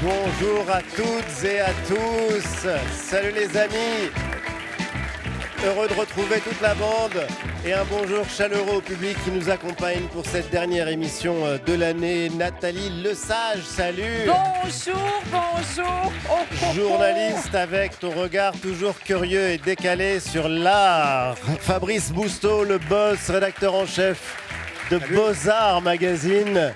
Bonjour à toutes et à tous. Salut les amis. Heureux de retrouver toute la bande et un bonjour chaleureux au public qui nous accompagne pour cette dernière émission de l'année. Nathalie Lesage, salut. Bonjour, bonjour. Journaliste avec ton regard toujours curieux et décalé sur l'art. Fabrice Bousteau, le boss, rédacteur en chef de Beaux-Arts Magazine.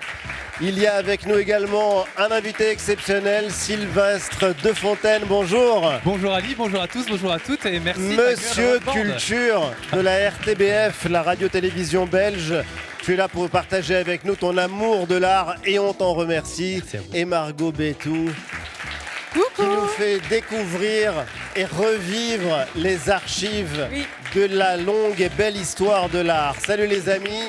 Il y a avec nous également un invité exceptionnel, Sylvestre Defontaine. Bonjour. Bonjour Ali, bonjour à tous, bonjour à toutes et merci. Monsieur Culture de la RTBF, la radio-télévision belge. Tu es là pour partager avec nous ton amour de l'art et on t'en remercie. Et Margot Bétou, qui nous fait découvrir et revivre les archives de la longue et belle histoire de l'art. Salut les amis.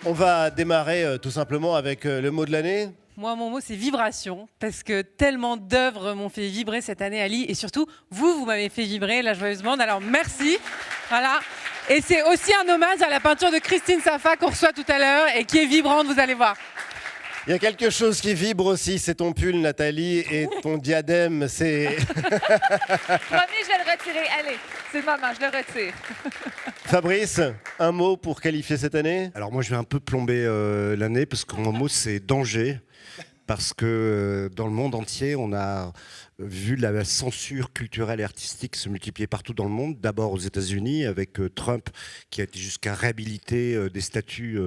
On va démarrer tout simplement avec le mot de l'année. Moi, mon mot, c'est vibration, parce que tellement d'œuvres m'ont fait vibrer cette année, Ali, et surtout, vous m'avez fait vibrer, la Joyeuse Bande, alors merci. Voilà. Et c'est aussi un hommage à la peinture de Christine Safa qu'on reçoit tout à l'heure, et qui est vibrante, vous allez voir. Il y a quelque chose qui vibre aussi, c'est ton pull, Nathalie, et ton diadème, c'est... Promis, je vais le retirer. Allez, c'est le moment, je le retire. Fabrice, un mot pour qualifier cette année ? Alors moi, je vais un peu plomber l'année, parce que mon mot, c'est danger. Parce que dans le monde entier, on a vu la censure culturelle et artistique se multiplier partout dans le monde. D'abord aux États-Unis, avec Trump, qui a été jusqu'à réhabiliter des statuts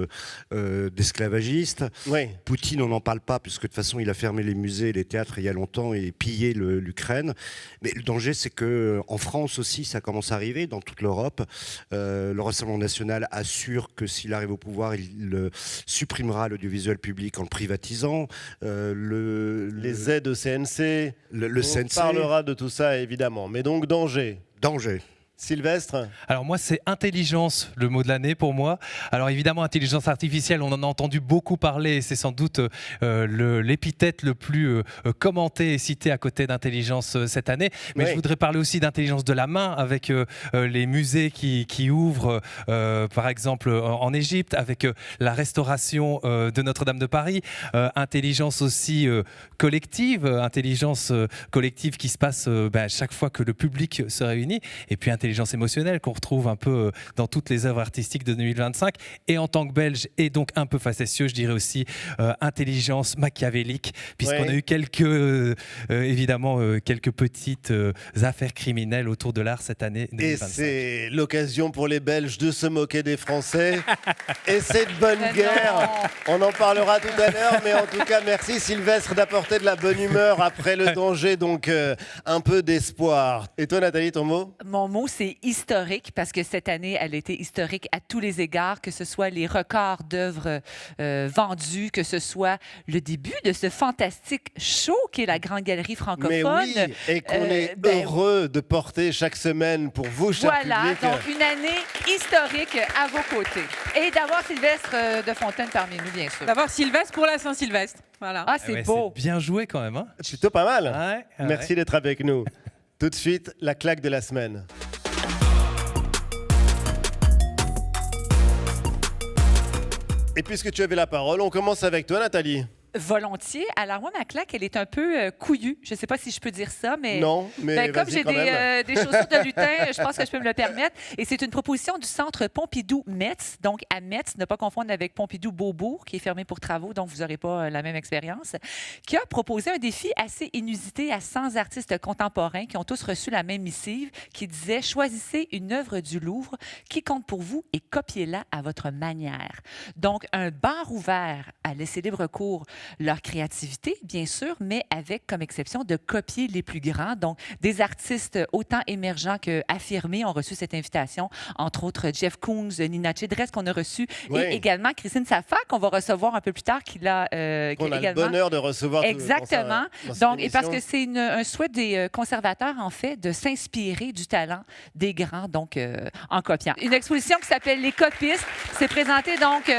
d'esclavagistes. Oui. Poutine, on n'en parle pas, puisque de toute façon, il a fermé les musées et les théâtres il y a longtemps et pillé l'Ukraine. Mais le danger, c'est qu'en France aussi, ça commence à arriver, dans toute l'Europe. Le Rassemblement national assure que s'il arrive au pouvoir, il supprimera l'audiovisuel public en le privatisant. Les aides au CNC, le on CNC. parlera de tout ça évidemment, mais donc danger. Danger. Sylvestre ? Alors moi, c'est intelligence, le mot de l'année pour moi. Alors évidemment, intelligence artificielle, on en a entendu beaucoup parler, et c'est sans doute l'épithète le plus commenté et cité à côté d'intelligence cette année. Mais je voudrais parler aussi d'intelligence de la main, avec les musées qui ouvrent, par exemple en Égypte, avec la restauration de Notre-Dame de Paris. Intelligence aussi collective, qui se passe chaque fois que le public se réunit. Et puis intelligence émotionnelle qu'on retrouve un peu dans toutes les œuvres artistiques de 2025. Et en tant que Belge et donc un peu facétieux, je dirais aussi intelligence machiavélique, puisqu'on a eu quelques petites affaires criminelles autour de l'art cette année 2025. Et c'est l'occasion pour les Belges de se moquer des Français. Et c'est de bonne guerre. On en parlera tout à l'heure, mais en tout cas, merci Sylvestre d'apporter de la bonne humeur après le danger, donc un peu d'espoir. Et toi Nathalie, ton mot ? Mon mot, c'est historique, parce que cette année, elle a été historique à tous les égards, que ce soit les records d'œuvres vendues, que ce soit le début de ce fantastique show qui est la Grande Galerie francophone. Mais oui, et qu'on est heureux de porter chaque semaine pour vous, cher public. Voilà, donc une année historique à vos côtés. Et d'avoir Sylvestre Defontaine parmi nous, bien sûr. D'avoir Sylvestre pour la Saint-Sylvestre. Voilà. Ah, c'est beau. C'est bien joué quand même. Hein, plutôt pas mal. ouais. Merci d'être avec nous. Tout de suite, la claque de la semaine. Et puisque tu avais la parole, on commence avec toi, Nathalie. Volontiers. Alors moi, ma claque, elle est un peu couillue. Je ne sais pas si je peux dire ça, mais... Non, mais comme vas-y j'ai quand même. des chaussures de lutin, je pense que je peux me le permettre. Et c'est une proposition du Centre Pompidou-Metz, donc à Metz, ne pas confondre avec Pompidou-Beaubourg, qui est fermé pour travaux, donc vous n'aurez pas la même expérience, qui a proposé un défi assez inusité à 100 artistes contemporains qui ont tous reçu la même missive qui disait « Choisissez une œuvre du Louvre qui compte pour vous et copiez-la à votre manière ». Donc, un bar ouvert à laisser libre cours leur créativité, bien sûr, mais avec comme exception de copier les plus grands. Donc, des artistes autant émergents qu'affirmés ont reçu cette invitation, entre autres Jeff Koons, Nina Chedres qu'on a reçu, et également Christine Safa qu'on va recevoir un peu plus tard, On a le bonheur de recevoir. Exactement. Donc, et parce que c'est un souhait des conservateurs, en fait, de s'inspirer du talent des grands, donc en copiant. Une exposition qui s'appelle Les Copistes. C'est présenté donc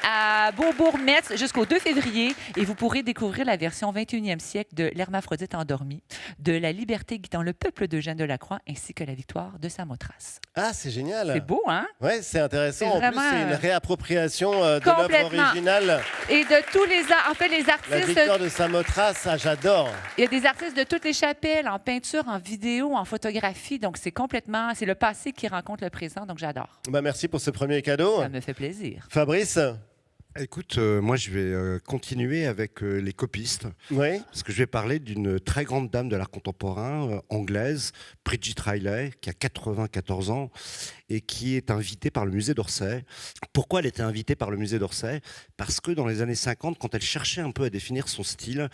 à Beaubourg-Metz jusqu'au 2 février. Et vous pourrez découvrir la version 21e siècle de L'Hermaphrodite endormi, de La liberté guidant le peuple d'Eugène Delacroix, ainsi que La victoire de Samothrace. Ah, c'est génial. C'est beau, hein? Ouais, c'est intéressant. C'est En vraiment, plus, c'est une réappropriation de l'œuvre complètement. originale. Et de tous les... En fait, les La artistes... victoire de Samothrace, ça j'adore. Il y a des artistes de toutes les chapelles, en peinture, en vidéo, en photographie. Donc, c'est complètement... C'est le passé qui rencontre le présent, donc j'adore. Bah, merci pour ce premier cadeau. Ça me fait plaisir. Fabrice? Écoute, moi je vais continuer avec les copistes, Oui. parce que je vais parler d'une très grande dame de l'art contemporain anglaise, Bridget Riley, qui a 94 ans et qui est invitée par le musée d'Orsay. Pourquoi elle était invitée par le musée d'Orsay? Parce que dans les années 50, quand elle cherchait un peu à définir son style,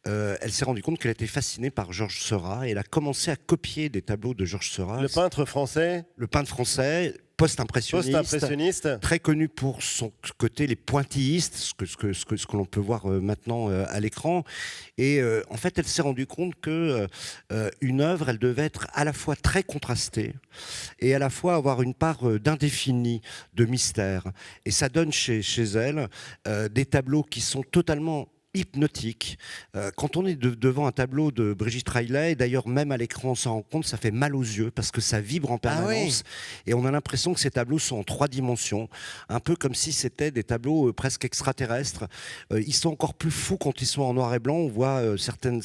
elle s'est rendue compte qu'elle était fascinée par Georges Seurat et elle a commencé à copier des tableaux de Georges Seurat. Le peintre français. Le peintre français, post-impressionniste. Post-impressionniste. Très connu pour son côté les pointillistes, ce que l'on peut voir maintenant à l'écran. Et en fait, elle s'est rendue compte que une œuvre, elle devait être à la fois très contrastée et à la fois avoir une part d'indéfini, de mystère. Et ça donne chez elle des tableaux qui sont totalement hypnotique. Quand on est devant un tableau de Bridget Riley, d'ailleurs même à l'écran on s'en rend compte, ça fait mal aux yeux parce que ça vibre en permanence et on a l'impression que ces tableaux sont en 3 dimensions, un peu comme si c'était des tableaux presque extraterrestres. Ils sont encore plus fous quand ils sont en noir et blanc, on voit certaines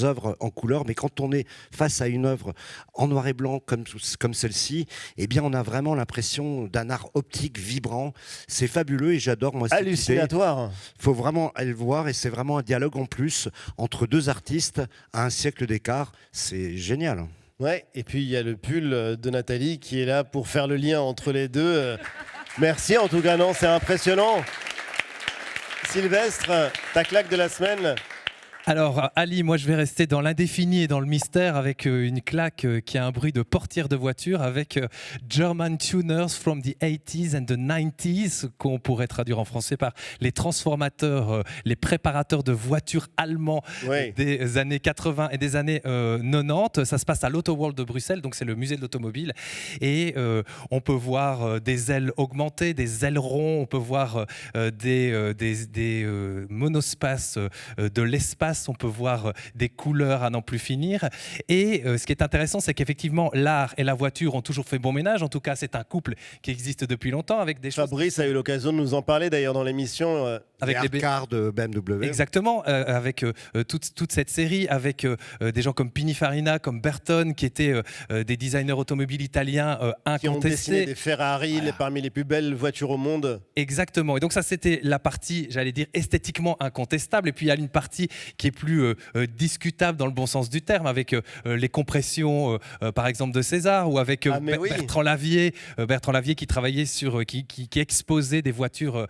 œuvres en couleur, mais quand on est face à une œuvre en noir et blanc comme celle-ci, eh bien on a vraiment l'impression d'un art optique vibrant. C'est fabuleux et j'adore moi cette idée. Hallucinatoire. Faut vraiment aller le voir et c'est vraiment un dialogue en plus entre 2 artistes à un siècle d'écart. C'est génial. Ouais, et puis il y a le pull de Nathalie qui est là pour faire le lien entre les deux. Merci en tout cas, non, c'est impressionnant. Sylvestre, ta claque de la semaine? Alors Ali, moi je vais rester dans l'indéfini et dans le mystère avec une claque qui a un bruit de portière de voiture avec German Tuners from the 80s and the 90s, qu'on pourrait traduire en français par les transformateurs, les préparateurs de voitures allemands des années 80 et des années 90. Ça se passe à l'Auto World de Bruxelles, donc c'est le musée de l'automobile. Et on peut voir des ailes augmentées, des ailerons, on peut voir des monospaces de l'espace. On peut voir des couleurs à n'en plus finir. Et ce qui est intéressant, c'est qu'effectivement, l'art et la voiture ont toujours fait bon ménage. En tout cas, c'est un couple qui existe depuis longtemps avec des choses... Fabrice a eu l'occasion de nous en parler d'ailleurs dans l'émission. Avec les cars de BMW. Exactement, avec toute cette série, avec des gens comme Pininfarina, comme Bertone, qui étaient des designers automobiles italiens incontestés. Qui ont dessiné des Ferrari parmi les plus belles voitures au monde. Exactement. Et donc ça, c'était la partie, j'allais dire, esthétiquement incontestable. Et puis il y a une partie qui est plus discutable dans le bon sens du terme, avec les compressions, par exemple, de César, ou avec Bertrand Lavier qui travaillait sur, qui exposait des voitures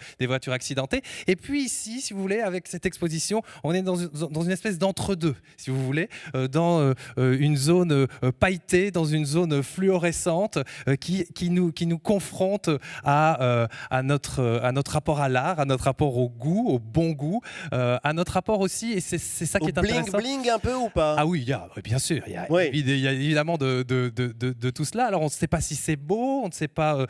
accidentées. Et puis ici, si vous voulez, avec cette exposition, on est dans une espèce d'entre-deux, si vous voulez, dans une zone pailletée, dans une zone fluorescente, qui nous confronte à notre rapport à l'art, à notre rapport au goût, au bon goût, à notre rapport aussi, et c'est ça qui est intéressant. Bling un peu ou pas? Ah oui, bien sûr, il y a évidemment de tout cela. Alors on ne sait pas si c'est beau, on ne sait pas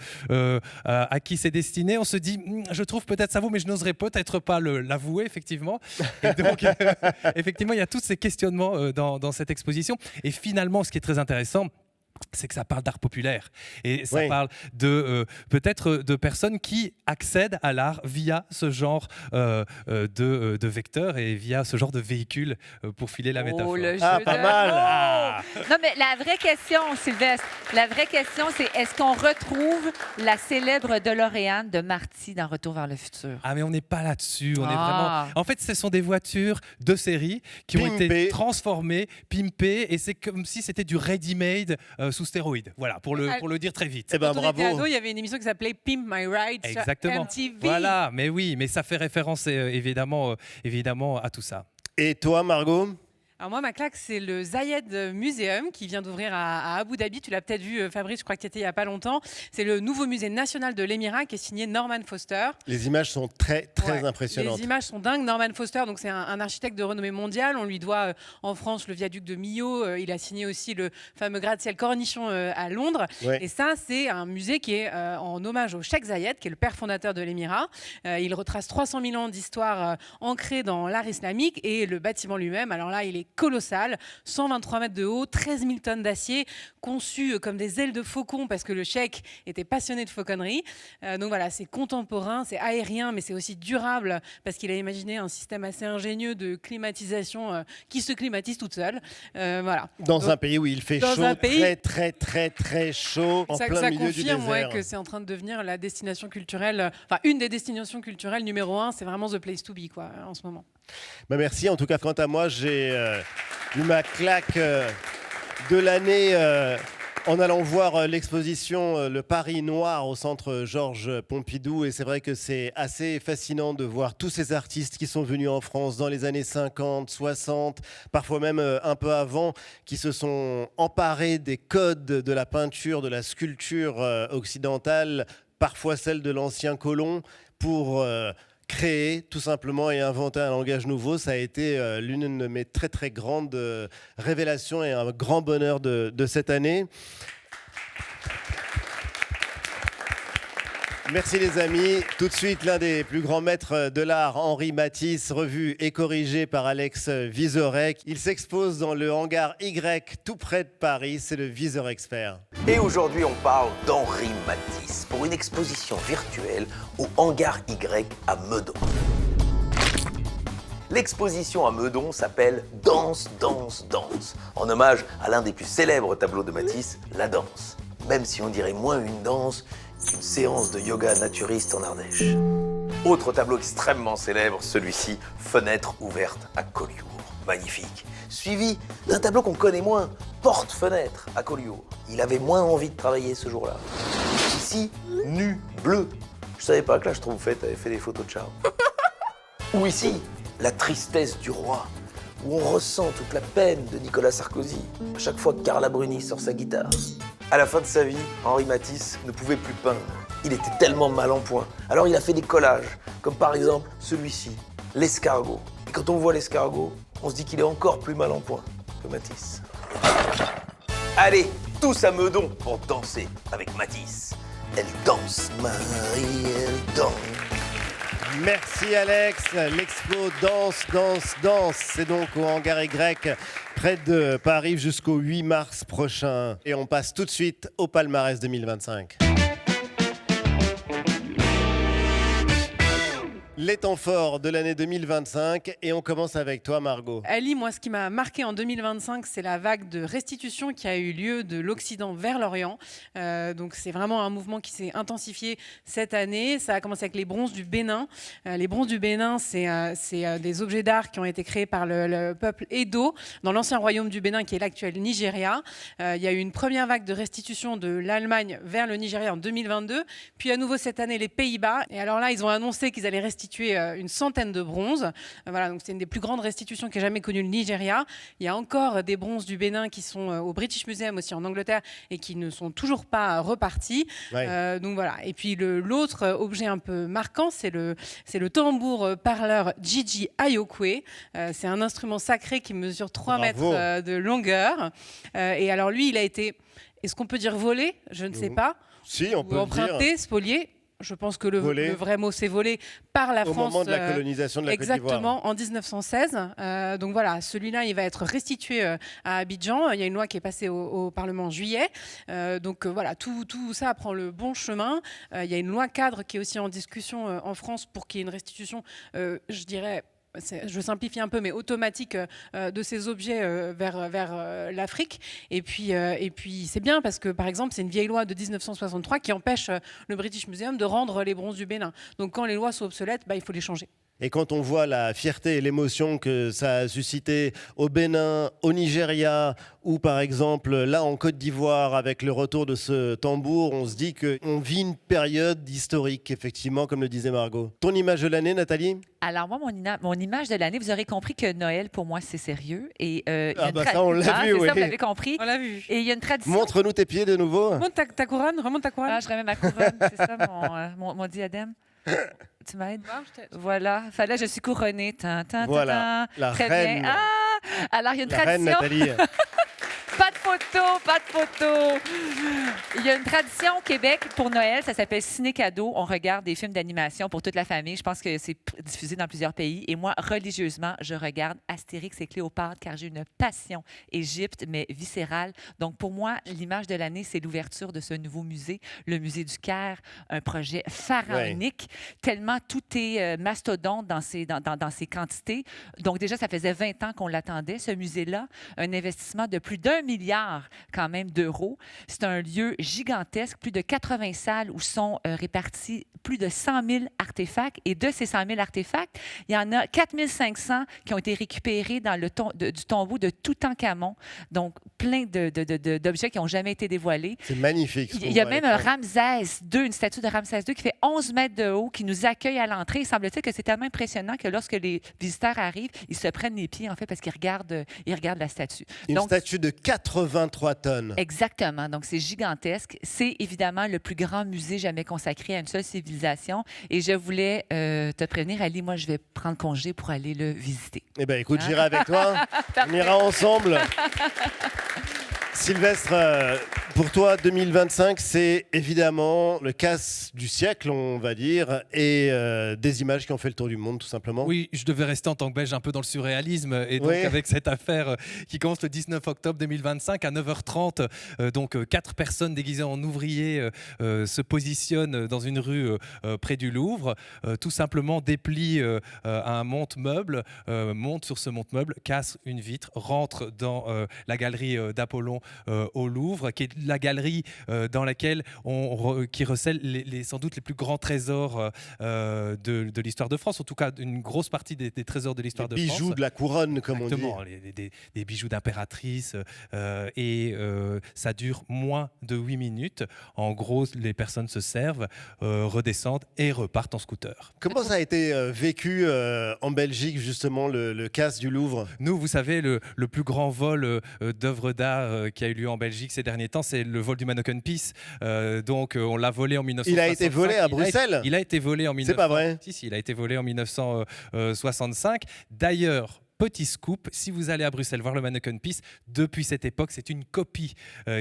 à qui c'est destiné, on se dit, je trouve peut-être ça vaut, mais je n'oserais peut-être pas l'avouer, effectivement. Et donc, effectivement, il y a tous ces questionnements dans cette exposition. Et finalement, ce qui est très intéressant, c'est que ça parle d'art populaire et ça parle peut-être de personnes qui accèdent à l'art via ce genre de vecteurs et via ce genre de véhicules pour filer la métaphore. Pas mal. Non, mais la vraie question, Sylvestre, c'est est-ce qu'on retrouve la célèbre DeLorean de Marty dans Retour vers le futur? Ah, mais on n'est pas là-dessus. On est vraiment... En fait, ce sont des voitures de série qui ont été transformées, pimpées, et c'est comme si c'était du ready-made sous stéroïdes. Voilà, pour le dire très vite. Eh ben, bravo. Il y avait une émission qui s'appelait Pimp My Ride sur MTV. Voilà, mais oui, mais ça fait référence évidemment à tout ça. Et toi, Margot? Alors moi, ma claque, c'est le Zayed Museum qui vient d'ouvrir à Abu Dhabi. Tu l'as peut-être vu, Fabrice, je crois que tu étais il n'y a pas longtemps. C'est le nouveau musée national de l'Émirat qui est signé Norman Foster. Les images sont très impressionnantes. Les images sont dingues. Norman Foster, donc c'est un architecte de renommée mondiale. On lui doit en France le viaduc de Millau. Il a signé aussi le fameux gratte-ciel Cornichon à Londres. Ouais. Et ça, c'est un musée qui est en hommage au Cheikh Zayed, qui est le père fondateur de l'Émirat. Il retrace 300 000 ans d'histoire ancrée dans l'art islamique, et le bâtiment lui-même, alors là, il est colossal, 123 mètres de haut, 13 000 tonnes d'acier, conçu comme des ailes de faucon parce que le cheikh était passionné de fauconnerie. Donc voilà, c'est contemporain, c'est aérien, mais c'est aussi durable parce qu'il a imaginé un système assez ingénieux de climatisation qui se climatise toute seule. Voilà. Dans un pays où il fait chaud, très chaud, en plein milieu du confirme désert. que c'est en train de devenir la destination culturelle, enfin une des destinations culturelles numéro 1, c'est vraiment the place to be quoi, en ce moment. Bah merci. En tout cas, quant à moi, j'ai eu ma claque de l'année en allant voir l'exposition Le Paris Noir au centre Georges Pompidou. Et c'est vrai que c'est assez fascinant de voir tous ces artistes qui sont venus en France dans les années 50, 60, parfois même un peu avant, qui se sont emparés des codes de la peinture, de la sculpture occidentale, parfois celle de l'ancien colon, pour créer tout simplement et inventer un langage nouveau. Ça a été l'une de mes très grandes révélations et un grand bonheur de cette année. Merci les amis. Tout de suite, l'un des plus grands maîtres de l'art, Henri Matisse, revu et corrigé par Alex Vizorek. Il s'expose dans le hangar Y, tout près de Paris. C'est le Viseur Expert. Et aujourd'hui, on parle d'Henri Matisse pour une exposition virtuelle au hangar Y à Meudon. L'exposition à Meudon s'appelle Danse, danse, danse, en hommage à l'un des plus célèbres tableaux de Matisse, La Danse. Même si on dirait moins une danse qu'une séance de yoga naturiste en Ardèche. Autre tableau extrêmement célèbre, celui-ci, Fenêtre ouverte à Collioure. Magnifique. Suivi d'un tableau qu'on connaît moins, Porte-fenêtre à Collioure. Il avait moins envie de travailler ce jour-là. Ici, Nu bleu. Je savais pas que là, je trouve, vous avez fait des photos de charme. Ou ici, La tristesse du roi, où on ressent toute la peine de Nicolas Sarkozy à chaque fois que Carla Bruni sort sa guitare. À la fin de sa vie, Henri Matisse ne pouvait plus peindre. Il était tellement mal en point. Alors il a fait des collages, comme par exemple celui-ci, l'escargot. Et quand on voit l'escargot, on se dit qu'il est encore plus mal en point que Matisse. Allez, tous à Meudon pour danser avec Matisse. Elle danse, Marie, elle danse. Merci Alex. L'expo Danse, danse, danse. C'est donc au hangar Y, près de Paris, jusqu'au 8 mars prochain. Et on passe tout de suite au palmarès 2025. Les temps forts de l'année 2025 et on commence avec toi Margot. Ali, moi ce qui m'a marqué en 2025, c'est la vague de restitution qui a eu lieu de l'Occident vers l'Orient. Donc c'est vraiment un mouvement qui s'est intensifié cette année. Ça a commencé avec les bronzes du Bénin. Les bronzes du Bénin, c'est des objets d'art qui ont été créés par le peuple Edo dans l'ancien royaume du Bénin qui est l'actuel Nigeria. Il y a eu une première vague de restitution de l'Allemagne vers le Nigeria en 2022. Puis à nouveau cette année les Pays-Bas. Et alors là, ils ont annoncé qu'ils allaient restituer une centaine de bronzes. Voilà, donc c'est une des plus grandes restitutions qu'ait jamais connue le Nigeria. Il y a encore des bronzes du Bénin qui sont au British Museum aussi en Angleterre et qui ne sont toujours pas repartis. Ouais. Donc voilà. Et puis l'autre objet un peu marquant, c'est le tambour parleur Gigi Ayokwe. C'est un instrument sacré qui mesure 3 mètres de longueur. Et alors lui, il a été, est-ce qu'on peut dire volé? Je ne sais pas. Si, on peut le dire. Emprunté, spolié. Je pense que le vrai mot, c'est volé par la France. Au moment de la colonisation de la Côte d'Ivoire. Exactement, en 1916. Donc voilà, celui-là, il va être restitué à Abidjan. Il y a une loi qui est passée au Parlement en juillet. Donc voilà, tout ça prend le bon chemin. Il y a une loi cadre qui est aussi en discussion en France pour qu'il y ait une restitution, je dirais, je simplifie un peu, mais automatique de ces objets vers l'Afrique. Et puis c'est bien parce que, par exemple, c'est une vieille loi de 1963 qui empêche le British Museum de rendre les bronzes du Bénin. Donc quand les lois sont obsolètes, il faut les changer. Et quand on voit la fierté et l'émotion que ça a suscité au Bénin, au Nigeria, ou par exemple là en Côte d'Ivoire avec le retour de ce tambour, on se dit qu'on vit une période historique, effectivement, comme le disait Margot. Ton image de l'année, Nathalie? Alors moi, mon image de l'année, vous aurez compris que Noël, pour moi, c'est sérieux. Et, il y a une ça, on l'a vu, c'est oui. ça, vous l'avez compris. On l'a vu. Et il y a une tradition. Montre-nous tes pieds de nouveau. Remonte ta couronne, remonte ta couronne. Ah, je remets ma couronne, c'est ça mon diadème. Tu m'aides? Voilà. Enfin, là, je suis couronnée. Voilà, la Très reine. bien. Ah! Alors, il y a une La reine tradition. Nathalie. Pas de photo, pas de photo. Il y a une tradition au Québec pour Noël, ça s'appelle Ciné-Cadeau. On regarde des films d'animation pour toute la famille. Je pense que c'est diffusé dans plusieurs pays. Et moi, religieusement, je regarde Astérix et Cléopâtre car j'ai une passion Égypte, mais viscérale. Donc, pour moi, l'image de l'année, c'est l'ouverture de ce nouveau musée, le musée du Caire, un projet pharaonique, tellement tout est mastodonte dans ses quantités. Donc, déjà, ça faisait 20 ans qu'on l'attendait, ce musée-là. Un investissement de plus d'1 milliard quand même d'euros. C'est un lieu gigantesque, plus de 80 salles où sont répartis plus de 100 000 artefacts. Et de ces 100 000 artefacts, il y en a 4 500 qui ont été récupérés dans du tombeau de Toutankhamon. Donc, plein d'objets qui n'ont jamais été dévoilés. C'est magnifique. Il y a même un Ramsès II, une statue de Ramsès II qui fait 11 mètres de haut, qui nous accueille à l'entrée. Il semble-t-il que c'est tellement impressionnant que lorsque les visiteurs arrivent, ils se prennent les pieds, en fait, parce qu'ils regardent la statue. Une statue de 83 tonnes. Exactement. Donc, c'est gigantesque. C'est évidemment le plus grand musée jamais consacré à une seule civilisation. Et je voulais te prévenir, Ali, moi, je vais prendre congé pour aller le visiter. Eh bien, écoute, j'irai avec toi. On ira ensemble. Sylvestre, pour toi, 2025, c'est évidemment le casse du siècle, on va dire, et des images qui ont fait le tour du monde, tout simplement. Oui, je devais rester en tant que Belge un peu dans le surréalisme, et donc avec cette affaire qui commence le 19 octobre 2025 à 9h30, donc 4 personnes déguisées en ouvriers se positionnent dans une rue près du Louvre, tout simplement déplient un monte-meuble, montent sur ce monte-meuble, cassent une vitre, rentrent dans la galerie d'Apollon au Louvre, qui est la galerie dans laquelle qui recèle sans doute les plus grands trésors de l'histoire de France, en tout cas une grosse partie des trésors de l'histoire de France. Bijoux de la couronne, comme Exactement, on dit. des bijoux d'impératrice, et ça dure moins de 8 minutes. En gros, les personnes se servent, redescendent et repartent en scooter. Comment ça a été vécu en Belgique, justement, le casse du Louvre? Nous, vous savez, le plus grand vol d'œuvres d'art qui a eu lieu en Belgique ces derniers temps, c'est le vol du Manneken Pis. Donc, on l'a volé en 1965. Il a été volé à Bruxelles? Il a été volé en 1965. C'est pas vrai? Si, il a été volé en 1965. D'ailleurs, petit scoop, si vous allez à Bruxelles voir le Manneken Pis, depuis cette époque, c'est une copie.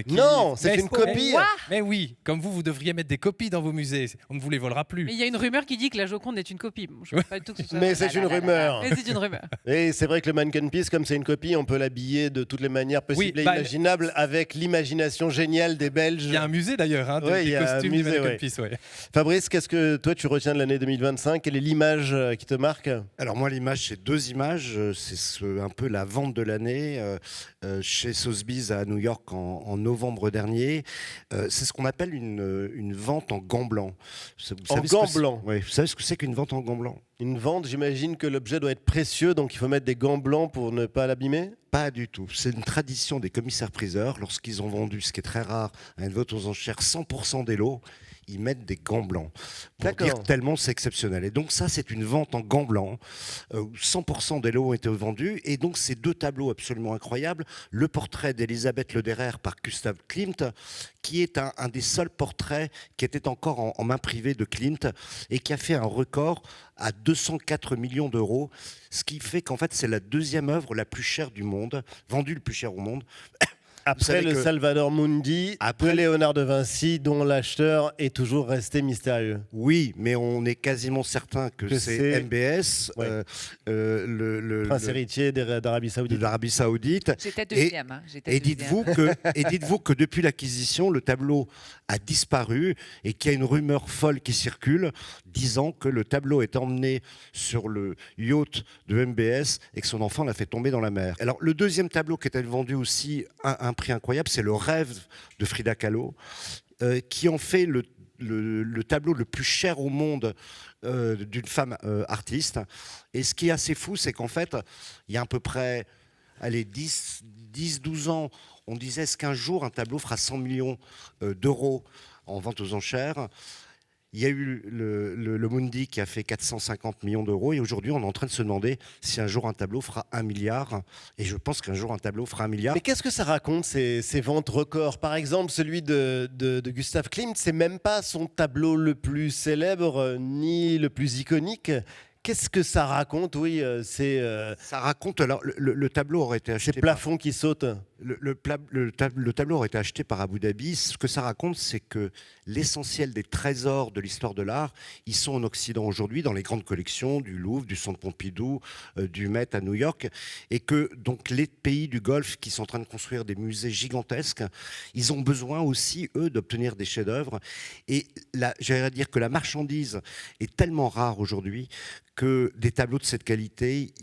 Non, c'est une copie. Mais oui, comme vous devriez mettre des copies dans vos musées. On ne vous les volera plus. Mais il y a une rumeur qui dit que la Joconde est une copie. Je ne sais pas du tout que ce soit... Mais c'est une rumeur. Mais c'est une rumeur. Et c'est vrai que le Manneken Pis, comme c'est une copie, on peut l'habiller de toutes les manières possibles Oui, et imaginables avec l'imagination géniale des Belges. Il y a un musée d'ailleurs, des costumes du Manneken Pis. Fabrice, qu'est-ce que toi tu retiens de l'année 2025? Quelle est l'image qui te marque? Alors moi, l'image, c'est 2 images. C'est un peu la vente de l'année chez Sotheby's à New York en novembre dernier. C'est ce qu'on appelle une vente en gants blancs. En gants blancs? Oui, vous savez ce que c'est qu'une vente en gants blancs? Une vente, j'imagine que l'objet doit être précieux, donc il faut mettre des gants blancs pour ne pas l'abîmer? Pas du tout. C'est une tradition des commissaires-priseurs. Lorsqu'ils ont vendu, ce qui est très rare, à une vente aux enchères, 100% des lots, ils mettent des gants blancs. Pour dire tellement c'est exceptionnel. Et donc ça, c'est une vente en gants blancs. 100% des lots ont été vendus. Et donc ces 2 tableaux absolument incroyables. Le portrait d'Elisabeth Lederer par Gustav Klimt, qui est un des seuls portraits qui était encore en main privée de Klimt et qui a fait un record à 204 millions d'euros. Ce qui fait qu'en fait, c'est la 2e œuvre la plus chère du monde, vendue le plus cher au monde. Après le Salvador Mundi, après Léonard de Vinci, dont l'acheteur est toujours resté mystérieux. Oui, mais on est quasiment certain que c'est MBS, le prince héritier d'Arabie Saoudite. J'étais deuxième. Et dites-vous que depuis l'acquisition, le tableau a disparu et qu'il y a une rumeur folle qui circule disant que le tableau est emmené sur le yacht de MBS et que son enfant l'a fait tomber dans la mer. Alors le 2e tableau qui était vendu aussi un prix incroyable, c'est Le Rêve de Frida Kahlo, qui en fait le le tableau le plus cher au monde d'une femme artiste. Et ce qui est assez fou, c'est qu'en fait, il y a à peu près 10-12 ans, on disait est-ce qu'un jour un tableau fera 100 millions d'euros en vente aux enchères. Il y a eu le Mundi qui a fait 450 millions d'euros et aujourd'hui on est en train de se demander si un jour un tableau fera 1 milliard et je pense qu'un jour un tableau fera 1 milliard. Mais qu'est-ce que ça raconte ces ventes records? Par exemple, celui de Gustav Klimt, c'est même pas son tableau le plus célèbre ni le plus iconique. Qu'est-ce que ça raconte? Oui, Ça raconte, alors le tableau aurait été acheté... ces plafonds qui sautent. Le tableau aurait été acheté par Abu Dhabi. Ce que ça raconte, c'est que l'essentiel des trésors de l'histoire de l'art, ils sont en Occident aujourd'hui, dans les grandes collections du Louvre, du Centre Pompidou, du Met à New York, et que donc les pays du Golfe qui sont en train de construire des musées gigantesques, ils ont besoin aussi, eux, d'obtenir des chefs-d'œuvre. Et j'allais dire que la marchandise est tellement rare aujourd'hui que des tableaux de cette qualité,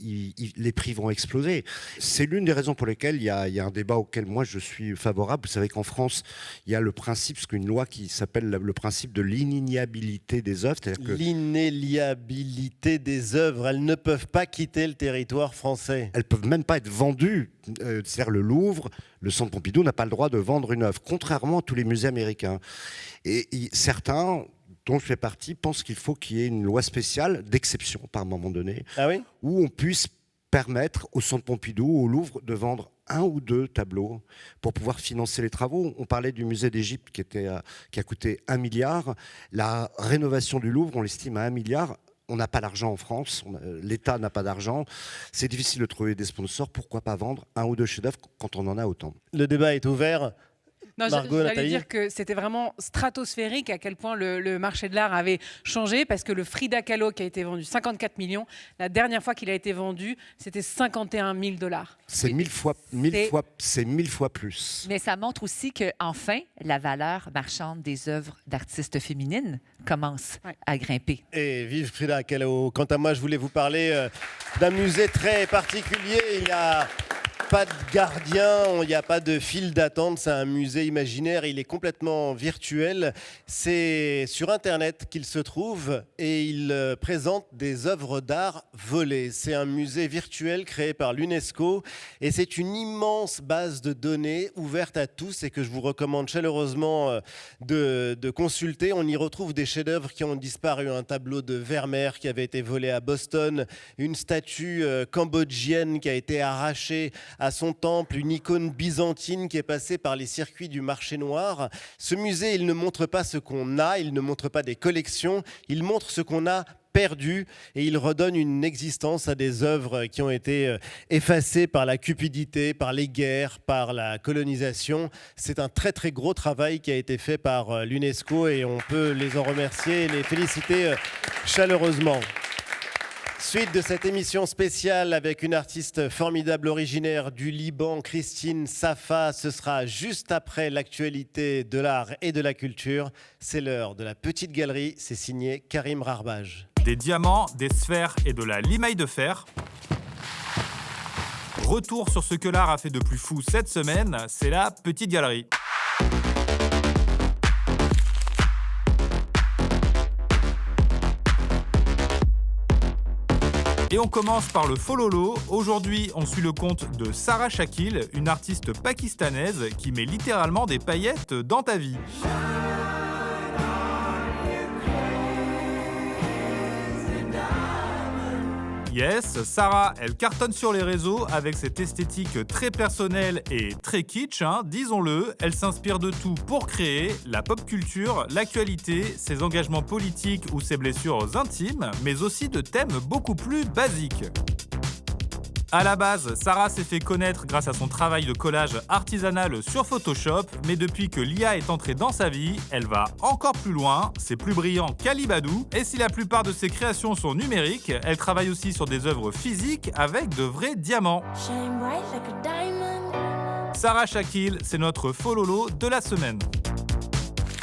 les prix vont exploser. C'est l'une des raisons pour lesquelles il y a un débat auquel moi je suis favorable. Vous savez qu'en France, il y a le principe, c'est une loi qui s'appelle le principe de l'inéliabilité des œuvres. L'inéliabilité des œuvres, elles ne peuvent pas quitter le territoire français. Elles ne peuvent même pas être vendues. C'est-à-dire le Louvre, le Centre Pompidou n'a pas le droit de vendre une œuvre, contrairement à tous les musées américains. Et certains, dont je fais partie, pensent qu'il faut qu'il y ait une loi spéciale d'exception, par un moment donné, où on puisse permettre au Centre Pompidou, au Louvre, de vendre 1 ou 2 tableaux pour pouvoir financer les travaux. On parlait du musée d'Égypte qui a coûté 1 milliard. La rénovation du Louvre, on l'estime à 1 milliard. On n'a pas l'argent en France, l'État n'a pas d'argent. C'est difficile de trouver des sponsors. Pourquoi pas vendre 1 ou 2 chefs-d'œuvre quand on en a autant? Le débat est ouvert. Non, Margot, j'allais Nathalie dire que c'était vraiment stratosphérique à quel point le marché de l'art avait changé, parce que le Frida Kahlo qui a été vendu 54 millions, la dernière fois qu'il a été vendu, c'était 51 000 $. C'est 1000 fois plus. Mais ça montre aussi qu'enfin, la valeur marchande des œuvres d'artistes féminines commence à grimper. Et vive Frida Kahlo. Quant à moi, je voulais vous parler d'un musée très particulier. Il n'y a pas de gardien, il n'y a pas de file d'attente, c'est un musée imaginaire, il est complètement virtuel. C'est sur Internet qu'il se trouve et il présente des œuvres d'art volées. C'est un musée virtuel créé par l'UNESCO et c'est une immense base de données ouverte à tous et que je vous recommande chaleureusement de consulter. On y retrouve des chefs-d'œuvre qui ont disparu, un tableau de Vermeer qui avait été volé à Boston, une statue cambodgienne qui a été arrachée à son temple, une icône byzantine qui est passée par les circuits du marché noir. Ce musée, il ne montre pas ce qu'on a, il ne montre pas des collections, il montre ce qu'on a perdu et il redonne une existence à des œuvres qui ont été effacées par la cupidité, par les guerres, par la colonisation. C'est un très très gros travail qui a été fait par l'UNESCO et on peut les en remercier et les féliciter chaleureusement. Suite de cette émission spéciale avec une artiste formidable originaire du Liban, Christine Safa. Ce sera juste après l'actualité de l'art et de la culture. C'est l'heure de la petite galerie. C'est signé Karim Rarbage. Des diamants, des sphères et de la limaille de fer. Retour sur ce que l'art a fait de plus fou cette semaine, c'est la petite galerie. Et on commence par le fololo. Aujourd'hui, on suit le compte de Sarah Shakil, une artiste pakistanaise qui met littéralement des paillettes dans ta vie. Yes, Sarah, elle cartonne sur les réseaux avec cette esthétique très personnelle et très kitsch, disons-le. Elle s'inspire de tout pour créer la pop culture, l'actualité, ses engagements politiques ou ses blessures intimes, mais aussi de thèmes beaucoup plus basiques. À la base, Sarah s'est fait connaître grâce à son travail de collage artisanal sur Photoshop, mais depuis que l'IA est entrée dans sa vie, elle va encore plus loin, c'est plus brillant qu'Ali Badou, et si la plupart de ses créations sont numériques, elle travaille aussi sur des œuvres physiques avec de vrais diamants. Sarah Shakil, c'est notre fololo de la semaine.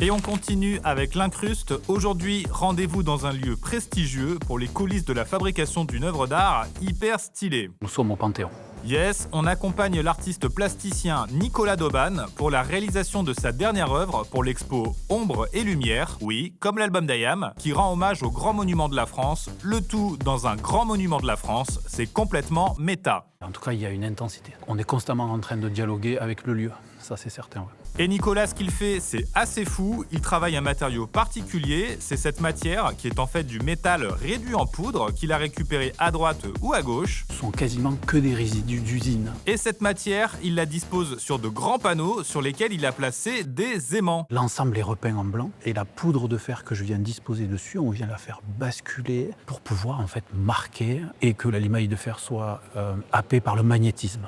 Et on continue avec l'incruste. Aujourd'hui, rendez-vous dans un lieu prestigieux pour les coulisses de la fabrication d'une œuvre d'art hyper stylée. Nous sommes au Panthéon. Yes, on accompagne l'artiste plasticien Nicolas Dauban pour la réalisation de sa dernière œuvre pour l'expo Ombre et Lumière, oui, comme l'album d'Ayam, qui rend hommage au grand monument de la France, le tout dans un grand monument de la France, c'est complètement méta. En tout cas, il y a une intensité. On est constamment en train de dialoguer avec le lieu, ça c'est certain. Ouais. Et Nicolas, ce qu'il fait, c'est assez fou. Il travaille un matériau particulier. C'est cette matière qui est en fait du métal réduit en poudre qu'il a récupéré à droite ou à gauche. Ce sont quasiment que des résidus d'usine. Et cette matière, il la dispose sur de grands panneaux sur lesquels il a placé des aimants. L'ensemble est repeint en blanc et la poudre de fer que je viens disposer dessus, on vient la faire basculer pour pouvoir en fait marquer et que la limaille de fer soit happée par le magnétisme.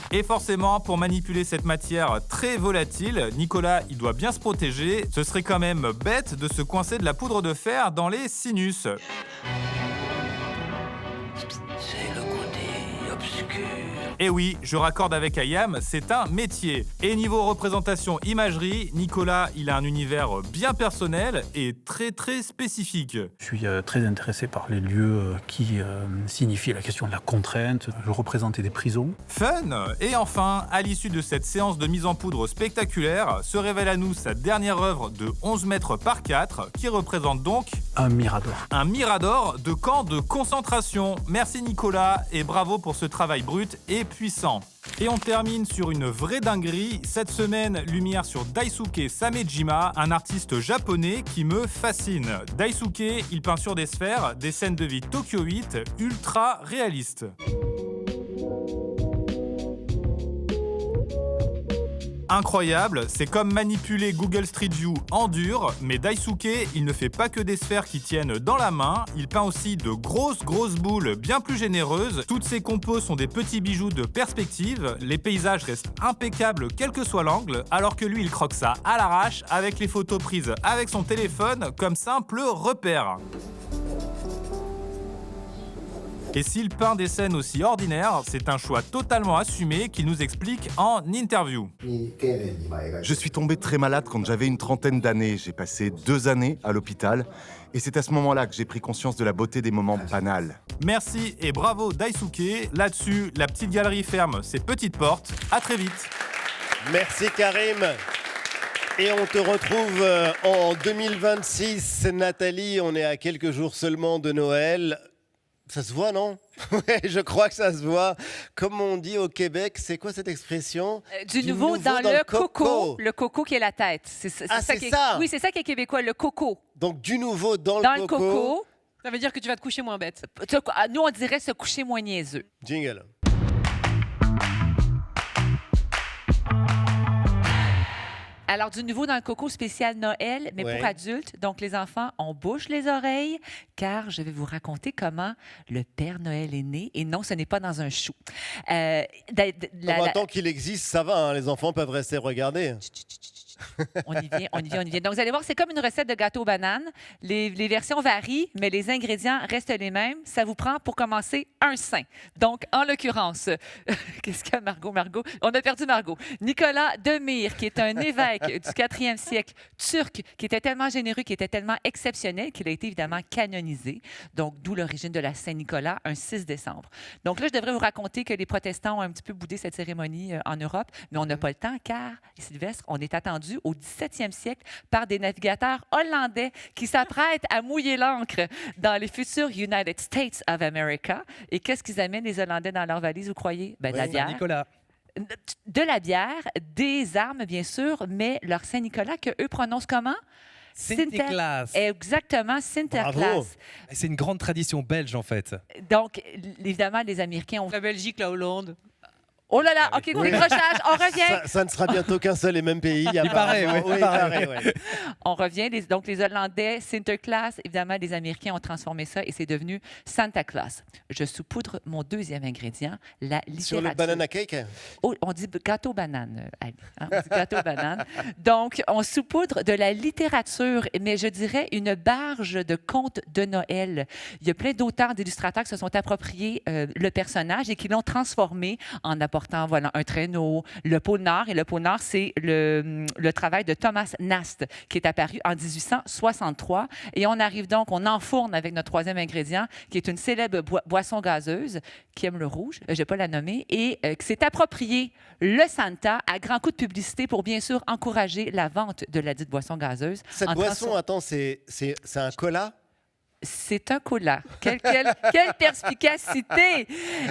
Et forcément, pour manipuler cette matière très volatile, Nicolas, il doit bien se protéger. Ce serait quand même bête de se coincer de la poudre de fer dans les sinus. C'est le côté obscur. Et oui, je raccorde avec Ayam, c'est un métier. Et niveau représentation imagerie, Nicolas, il a un univers bien personnel et très très spécifique. Je suis très intéressé par les lieux qui signifient la question de la contrainte. Je représentais des prisons. Fun! Et enfin, à l'issue de cette séance de mise en poudre spectaculaire, se révèle à nous sa dernière œuvre de 11 mètres par 4, qui représente donc un mirador. Un mirador de camp de concentration. Merci Nicolas et bravo pour ce travail brut et puissant. Et on termine sur une vraie dinguerie. Cette semaine, lumière sur Daisuke Samejima, un artiste japonais qui me fascine. Daisuke, il peint sur des sphères, des scènes de vie tokyoïtes ultra réalistes. Incroyable, c'est comme manipuler Google Street View en dur, mais Daisuke, il ne fait pas que des sphères qui tiennent dans la main, il peint aussi de grosses boules bien plus généreuses. Toutes ces compos sont des petits bijoux de perspective, les paysages restent impeccables quel que soit l'angle, alors que lui il croque ça à l'arrache avec les photos prises avec son téléphone comme simple repère. Et s'il peint des scènes aussi ordinaires, c'est un choix totalement assumé qu'il nous explique en interview. Je suis tombé très malade quand j'avais une trentaine d'années. J'ai passé 2 années à l'hôpital. Et c'est à ce moment-là que j'ai pris conscience de la beauté des moments banals. Merci et bravo Daisuke. Là-dessus, la petite galerie ferme ses petites portes. À très vite. Merci Karim. Et on te retrouve en 2026. Nathalie, on est à quelques jours seulement de Noël. Ça se voit, non? Ouais, je crois que ça se voit. Comme on dit au Québec, c'est quoi cette expression? Du nouveau dans le coco. Le coco qui est la tête. C'est ça. Oui, c'est ça qui est québécois, le coco. Donc du nouveau dans le coco. Ça veut dire que tu vas te coucher moins bête. Nous, on dirait se coucher moins niaiseux. Jingle. Alors, du nouveau dans le coco spécial Noël, mais pour adultes. Donc, les enfants, on bouche les oreilles, car je vais vous raconter comment le Père Noël est né. Et non, ce n'est pas dans un chou. Tant qu'il existe, ça va. Hein, les enfants peuvent rester regarder. On y vient. Donc, vous allez voir, c'est comme une recette de gâteau aux bananes. Les versions varient, mais les ingrédients restent les mêmes. Ça vous prend, pour commencer, un sein. Donc, en l'occurrence, qu'est-ce qu'il y a, Margot? On a perdu Margot. Nicolas de Myre, qui est un évêque du 4e siècle turc, qui était tellement généreux, qui était tellement exceptionnel, qu'il a été évidemment canonisé. Donc, d'où l'origine de la Saint-Nicolas, un 6 décembre. Donc là, je devrais vous raconter que les protestants ont un petit peu boudé cette cérémonie en Europe, mais on n'a pas le temps, car, Sylvestre, on est attendu au 17e siècle par des navigateurs hollandais qui s'apprêtent à mouiller l'ancre dans les futurs United States of America. Et qu'est-ce qu'ils amènent, les Hollandais, dans leur valise, vous croyez? De la bière. Nicolas. De la bière, des armes, bien sûr, mais leur Saint-Nicolas, qu'eux prononcent comment? Sinterklaas. Exactement, Sinterklaas. Bravo. C'est une grande tradition belge, en fait. Donc, évidemment, les Américains ont... La Belgique, la Hollande. Oh là là, OK, décrochage, on revient. Ça ne sera bientôt qu'un seul et même pays. Il paraît, oui. On revient. Donc, les Hollandais, Sinterklaas, évidemment, les Américains ont transformé ça et c'est devenu Santa Claus. Je saupoudre mon deuxième ingrédient, la littérature. Sur le banana cake? Oh, on dit gâteau banane, Ali. Hein? On dit gâteau banane. Donc, on saupoudre de la littérature, mais je dirais une barge de contes de Noël. Il y a plein d'auteurs, d'illustrateurs qui se sont appropriés le personnage et qui l'ont transformé en apportant apportant voilà, un traîneau, le pôle Nord. Et le pôle Nord, c'est le travail de Thomas Nast, qui est apparu en 1863. Et on arrive donc, on enfourne avec notre troisième ingrédient, qui est une célèbre boisson gazeuse, qui aime le rouge, je ne vais pas la nommer, et qui s'est approprié le Santa à grands coups de publicité pour bien sûr encourager la vente de la dite boisson gazeuse. Cette boisson, attends, c'est un cola? C'est un cola. Quelle perspicacité!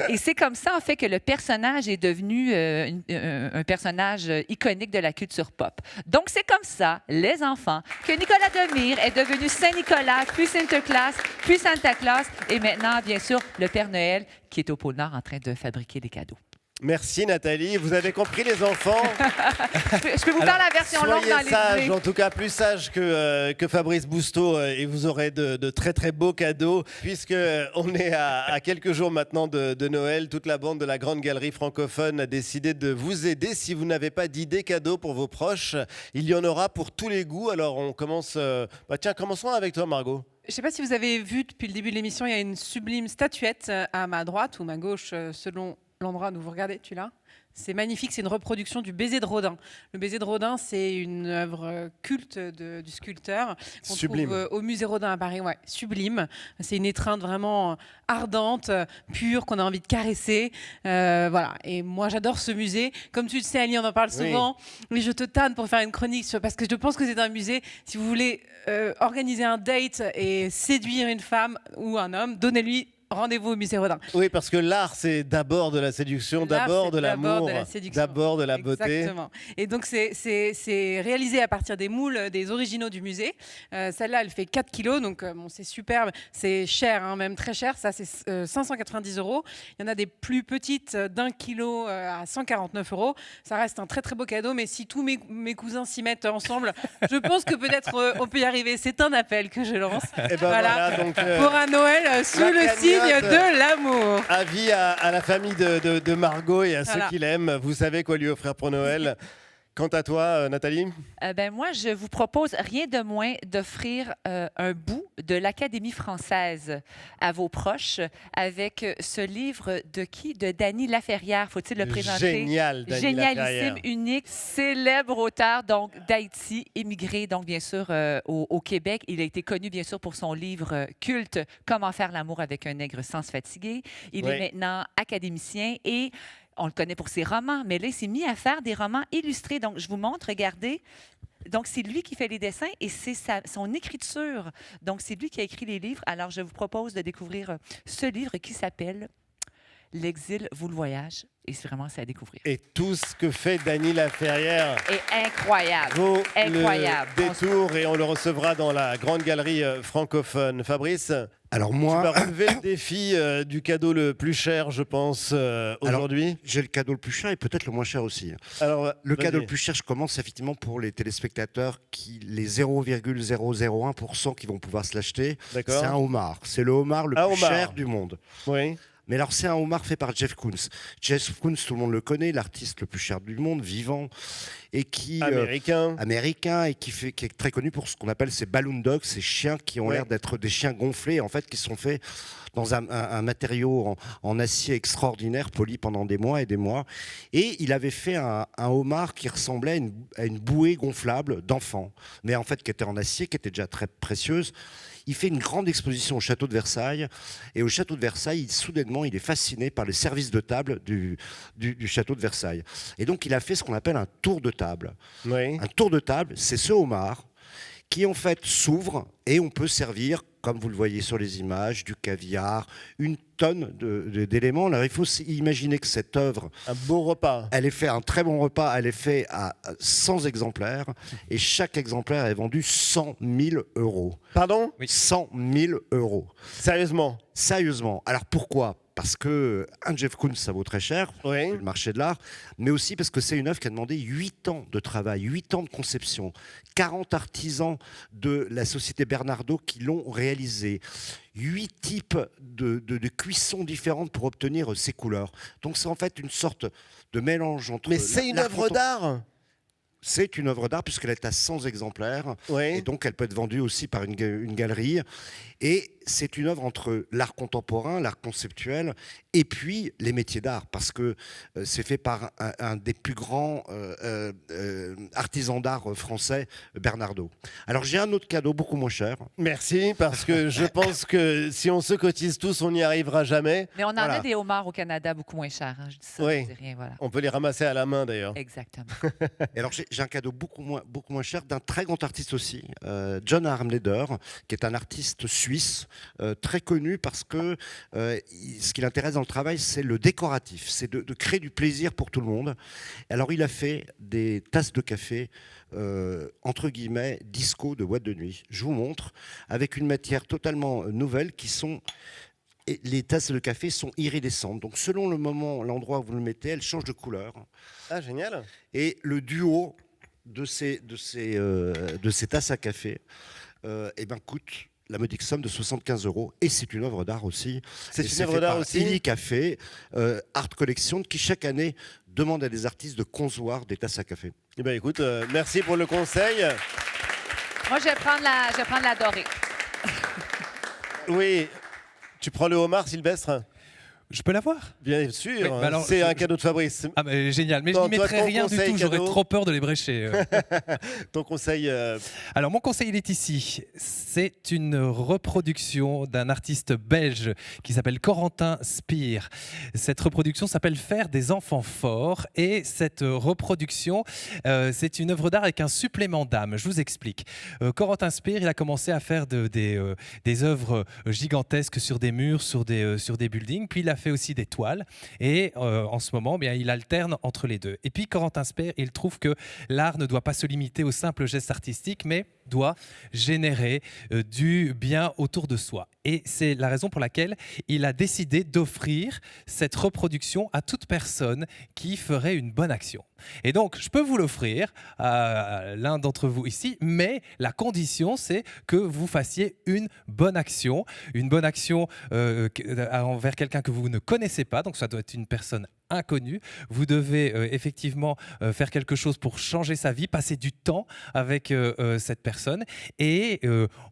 Et c'est comme ça, en fait, que le personnage est devenu un personnage iconique de la culture pop. Donc, c'est comme ça, les enfants, que Nicolas Demire est devenu Saint-Nicolas, puis Sinterklaas, puis Santa Claus, et maintenant, bien sûr, le Père Noël, qui est au pôle Nord en train de fabriquer les cadeaux. Merci Nathalie, vous avez compris les enfants. Je peux vous faire la version longue dans les sages, idées. en tout cas plus sage que Fabrice Bousteau, et vous aurez de très très beaux cadeaux, puisque on est à quelques jours maintenant de Noël. Toute la bande de la Grande Galerie Francophone a décidé de vous aider. Si vous n'avez pas d'idées cadeaux pour vos proches, il y en aura pour tous les goûts. Alors on commence, tiens, commençons avec toi Margot. Je ne sais pas si vous avez vu depuis le début de l'émission, il y a une sublime statuette à ma droite ou ma gauche, selon l'endroit où vous regardez, tu l'as ? C'est magnifique, c'est une reproduction du baiser de Rodin. Le baiser de Rodin, c'est une œuvre culte du sculpteur qu'on trouve au musée Rodin à Paris. Ouais, sublime. C'est une étreinte vraiment ardente, pure, qu'on a envie de caresser. Voilà. Et moi, j'adore ce musée. Comme tu le sais, Ali, on en parle souvent. Oui. Mais je te tanne pour faire une chronique parce que je pense que c'est un musée. Si vous voulez organiser un date et séduire une femme ou un homme, donnez-lui rendez-vous au musée Rodin. Oui, parce que l'art, c'est d'abord de la séduction, d'abord de l'amour, d'abord de la beauté. Exactement. Et donc, c'est réalisé à partir des moules des originaux du musée. Celle-là, elle fait 4 kilos, donc bon, c'est superbe. C'est cher, hein, même très cher. Ça, c'est 590 €. Il y en a des plus petites d'1 kilo à 149 €. Ça reste un très, très beau cadeau. Mais si tous mes cousins s'y mettent ensemble, je pense que peut-être on peut y arriver. C'est un appel que je lance. Et ben voilà, donc, pour un Noël sous le signe de l'amour. Avis à la famille de Margot et à ceux qui l'aiment. Vous savez quoi lui offrir pour Noël. Quant à toi, Nathalie? Moi, je vous propose rien de moins d'offrir un bout de l'Académie française à vos proches avec ce livre de qui? De Dany Laferrière, faut-il le présenter? Génial, Dany Laferrière. Génialissime, unique, célèbre auteur donc d'Haïti, émigré donc bien sûr au Québec. Il a été connu bien sûr pour son livre culte Comment faire l'amour avec un nègre sans se fatiguer. Il est maintenant académicien et on le connaît pour ses romans, mais là, il s'est mis à faire des romans illustrés. Donc, je vous montre, regardez. Donc, c'est lui qui fait les dessins et c'est son écriture. Donc, c'est lui qui a écrit les livres. Alors, je vous propose de découvrir ce livre qui s'appelle « L'exil vous le voyage ». Et c'est vraiment ça à découvrir. Et tout ce que fait Dany Laferrière est incroyable. Vaut incroyable. Le détour et on le recevra dans la Grande Galerie Francophone. Fabrice, alors moi, tu vas relever le défi du cadeau le plus cher, je pense, aujourd'hui. J'ai le cadeau le plus cher et peut-être le moins cher aussi. Alors, le cadeau le plus cher, je commence effectivement pour les téléspectateurs, les 0,001% qui vont pouvoir se l'acheter. C'est un homard. C'est le homard le plus cher du monde. Oui. Mais alors, c'est un homard fait par Jeff Koons. Jeff Koons, tout le monde le connaît, l'artiste le plus cher du monde, vivant, et qui américain et qui est très connu pour ce qu'on appelle ces balloon dogs, ces chiens qui ont l'air d'être des chiens gonflés, en fait, qui sont faits dans un matériau en acier extraordinaire, poli pendant des mois et des mois. Et il avait fait un homard qui ressemblait à une bouée gonflable d'enfant, mais en fait qui était en acier, qui était déjà très précieuse. Il fait une grande exposition au château de Versailles. Et au château de Versailles, soudainement, il est fasciné par les services de table du château de Versailles. Et donc, il a fait ce qu'on appelle un tour de table. Oui. Un tour de table, c'est ce homard qui, en fait, s'ouvre et on peut servir, comme vous le voyez sur les images, du caviar, une tonne d'éléments. Alors, il faut imaginer que cette œuvre... Un beau repas. Elle est faite, un très bon repas, elle est faite à 100 exemplaires et chaque exemplaire est vendu 100 000 €. Pardon? 100 000 €. Sérieusement? Sérieusement. Alors, pourquoi? Parce que un Jeff Koons, ça vaut très cher, le marché de l'art, mais aussi parce que c'est une œuvre qui a demandé 8 ans de travail, 8 ans de conception, 40 artisans de la société Bernardo qui l'ont réalisé, 8 types de cuissons différentes pour obtenir ces couleurs. Donc c'est en fait une sorte de mélange entre... Mais c'est une œuvre d'art? C'est une œuvre d'art puisqu'elle est à 100 exemplaires et donc elle peut être vendue aussi par une galerie. Et c'est une œuvre entre l'art contemporain, l'art conceptuel, et puis les métiers d'art, parce que c'est fait par un des plus grands artisans d'art français, Bernardo. Alors j'ai un autre cadeau beaucoup moins cher. Merci, parce que je pense que si on se cotise tous, on n'y arrivera jamais. Mais on en a des homards au Canada beaucoup moins chers. Hein. Je dis ça, Oui. je dis rien, voilà. On peut les ramasser à la main d'ailleurs. Exactement. Et alors j'ai un cadeau beaucoup moins cher d'un très grand artiste aussi, John Armleder, qui est un artiste suisse très connu parce que ce qui l'intéresse dans le travail, c'est le décoratif, c'est de créer du plaisir pour tout le monde. Alors il a fait des tasses de café entre guillemets disco de boîte de nuit. Je vous montre avec une matière totalement nouvelle qui sont... Et les tasses de café sont iridescentes. Donc, selon le moment, l'endroit où vous le mettez, elles changent de couleur. Ah, génial. Et le duo de ces tasses à café coûte la modique somme de 75 €. Et c'est une œuvre d'art aussi. C'est une œuvre d'art aussi. Illy Café, Art Collection, qui chaque année demande à des artistes de concevoir des tasses à café. Eh bien, écoute, merci pour le conseil. Moi, je vais prendre la dorée. Oui. Tu prends le homard, Sylvestre? Je peux l'avoir? Bien sûr, Oui, bah alors, c'est un cadeau de Fabrice. Ah bah, génial, mais Non, je n'y mettrai toi, ton rien du conseil tout, j'aurais cadeau. trop peur de les brécher. Ton conseil Alors mon conseil, il est ici. C'est une reproduction d'un artiste belge qui s'appelle Corentin Spire. Cette reproduction s'appelle Faire des enfants forts, et cette reproduction, c'est une œuvre d'art avec un supplément d'âme. Je vous explique. Corentin Spire, il a commencé à faire des œuvres gigantesques sur des murs, sur des buildings, puis il a fait aussi des toiles, et en ce moment, bien, il alterne entre les deux. Et puis Corentin Spire, il trouve que l'art ne doit pas se limiter au simple geste artistique, mais doit générer du bien autour de soi. Et c'est la raison pour laquelle il a décidé d'offrir cette reproduction à toute personne qui ferait une bonne action. Et donc, je peux vous l'offrir à l'un d'entre vous ici, mais la condition, c'est que vous fassiez une bonne action envers quelqu'un que vous ne connaissez pas, donc ça doit être une personne inconnue. Vous devez effectivement faire quelque chose pour changer sa vie, passer du temps avec cette personne, et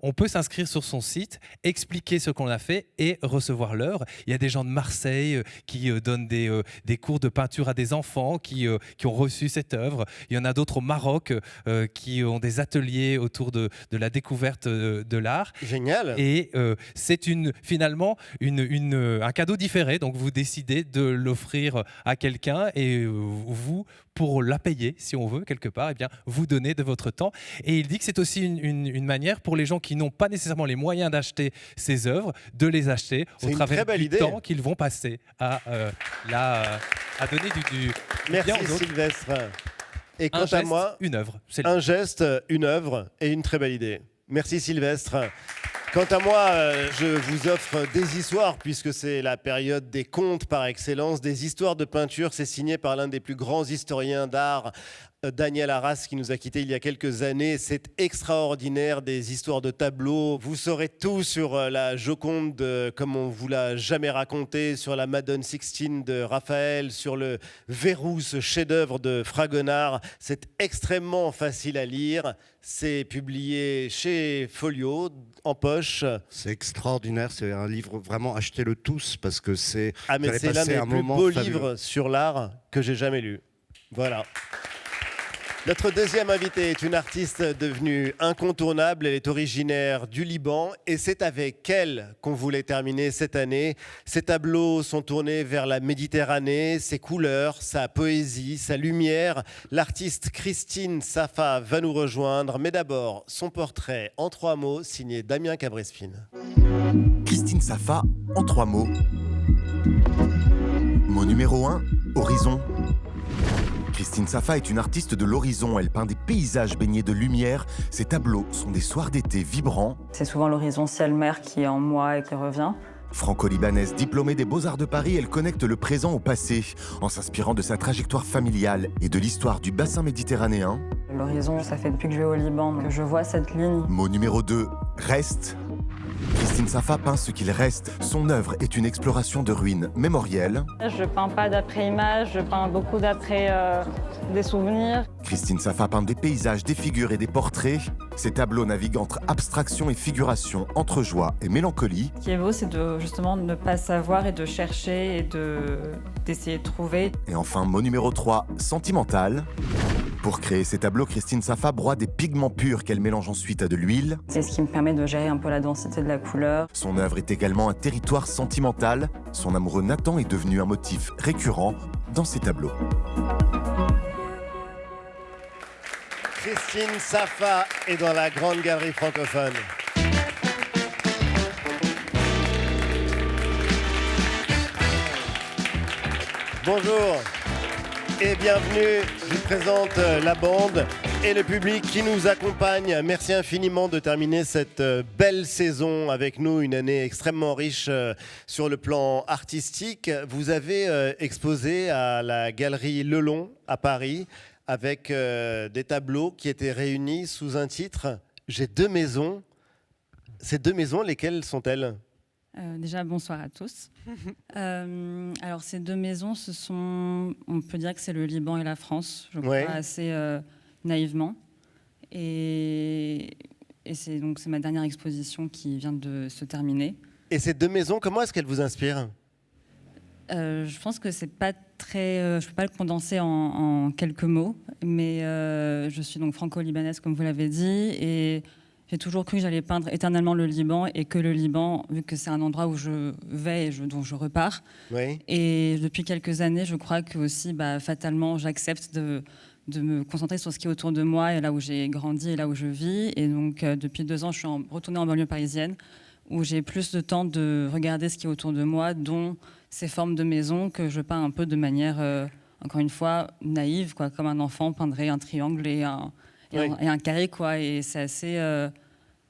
on peut s'inscrire sur son site, expliquer ce qu'on a fait et recevoir l'œuvre. Il y a des gens de Marseille qui donnent des cours de peinture à des enfants qui ont reçu cette œuvre. Il y en a d'autres au Maroc qui ont des ateliers autour de la découverte de l'art. Génial. Et c'est finalement un cadeau différé, donc vous décidez de l'offrir à quelqu'un, et vous, pour la payer, si on veut, quelque part, eh bien, vous donnez de votre temps. Et il dit que c'est aussi une manière pour les gens qui n'ont pas nécessairement les moyens d'acheter ces œuvres, de les acheter au travers du temps qu'ils vont passer à donner du Merci bien aux autres. Sylvestre. Et quant Un geste, à moi, une œuvre. C'est un geste, une œuvre et une très belle idée. Merci Sylvestre. Quant à moi, je vous offre des histoires, puisque c'est la période des contes par excellence. Des histoires de peinture, c'est signé par l'un des plus grands historiens d'art, Daniel Arras, qui nous a quittés il y a quelques années. C'est extraordinaire, des histoires de tableaux. Vous saurez tout sur la Joconde, comme on vous l'a jamais raconté, sur la Madone Sixtine de Raphaël, sur le Verrou, ce chef-d'œuvre de Fragonard. C'est extrêmement facile à lire. C'est publié chez Folio, en poche. C'est extraordinaire, c'est un livre vraiment, achetez-le tous, parce que c'est... Ah, mais c'est l'un des plus beaux livres sur l'art que j'ai jamais lu. Voilà. Notre deuxième invitée est une artiste devenue incontournable. Elle est originaire du Liban, et c'est avec elle qu'on voulait terminer cette année. Ses tableaux sont tournés vers la Méditerranée, ses couleurs, sa poésie, sa lumière. L'artiste Christine Safa va nous rejoindre, mais d'abord son portrait en 3 mots signé Damien Cabrespine. Christine Safa, en 3 mots. Mot numéro 1, horizon. Christine Safa est une artiste de l'horizon. Elle peint des paysages baignés de lumière. Ses tableaux sont des soirs d'été vibrants. C'est souvent l'horizon ciel-mer qui est en moi et qui revient. Franco-libanaise diplômée des Beaux-Arts de Paris, elle connecte le présent au passé, en s'inspirant de sa trajectoire familiale et de l'histoire du bassin méditerranéen. L'horizon, ça fait depuis que je vais au Liban que je vois cette ligne. Mot numéro 2, reste. Christine Safa peint ce qu'il reste. Son œuvre est une exploration de ruines mémorielles. Je peins pas d'après images, je peins beaucoup d'après des souvenirs. Christine Safa peint des paysages, des figures et des portraits. Ses tableaux naviguent entre abstraction et figuration, entre joie et mélancolie. Ce qui est beau, c'est de justement ne pas savoir et de chercher et d'essayer de trouver. Et enfin, mot numéro 3, sentimental. Pour créer ces tableaux, Christine Safa broie des pigments purs qu'elle mélange ensuite à de l'huile. C'est ce qui me permet de gérer un peu la densité de la couleur. Son œuvre est également un territoire sentimental. Son amoureux Nathan est devenu un motif récurrent dans ses tableaux. Christine Safa est dans la Grande Galerie francophone. Bonjour et bienvenue. Je vous présente la bande et le public qui nous accompagne. Merci infiniment de terminer cette belle saison avec nous, une année extrêmement riche sur le plan artistique. Vous avez exposé à la Galerie Lelon à Paris avec des tableaux qui étaient réunis sous un titre « J'ai deux maisons ». Ces deux maisons, lesquelles sont-elles ? Déjà, bonsoir à tous. Alors, ces deux maisons, on peut dire que c'est le Liban et la France, je crois, assez naïvement. Et c'est ma dernière exposition qui vient de se terminer. Et ces deux maisons, comment est-ce qu'elles vous inspirent ? Je pense que c'est pas très... je peux pas le condenser en quelques mots, mais je suis donc franco-libanaise, comme vous l'avez dit, et j'ai toujours cru que j'allais peindre éternellement le Liban, et que le Liban, vu que c'est un endroit où je vais et dont je repars. Oui. Et depuis quelques années, je crois que aussi, fatalement, j'accepte de me concentrer sur ce qui est autour de moi, et là où j'ai grandi, et là où je vis. Et donc, depuis 2 ans, je suis retournée en banlieue parisienne, où j'ai plus de temps de regarder ce qui est autour de moi, dont ces formes de maisons que je peins un peu de manière, encore une fois, naïve, quoi, comme un enfant peindrait un triangle et un carré, quoi. Et c'est assez...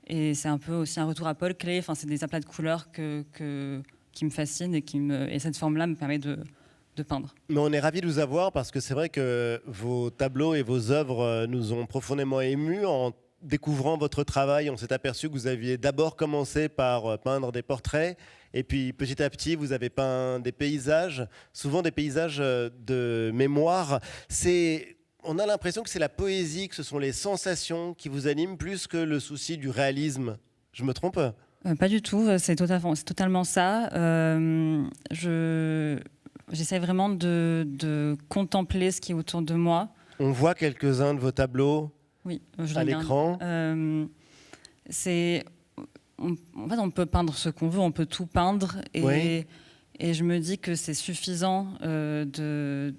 et c'est un peu aussi un retour à Paul Klee. Enfin, c'est des aplats de couleurs qui me fascinent et cette forme-là me permet de peindre. Mais on est ravis de vous avoir parce que c'est vrai que vos tableaux et vos œuvres nous ont profondément émus. En découvrant votre travail, on s'est aperçu que vous aviez d'abord commencé par peindre des portraits et puis petit à petit, vous avez peint des paysages, souvent des paysages de mémoire. On a l'impression que c'est la poésie, que ce sont les sensations qui vous animent plus que le souci du réalisme. Je me trompe ? Pas du tout, c'est totalement ça. J'essaie vraiment de contempler ce qui est autour de moi. On voit quelques-uns de vos tableaux à l'écran. En fait, on peut peindre ce qu'on veut, on peut tout peindre. Et je me dis que c'est suffisant que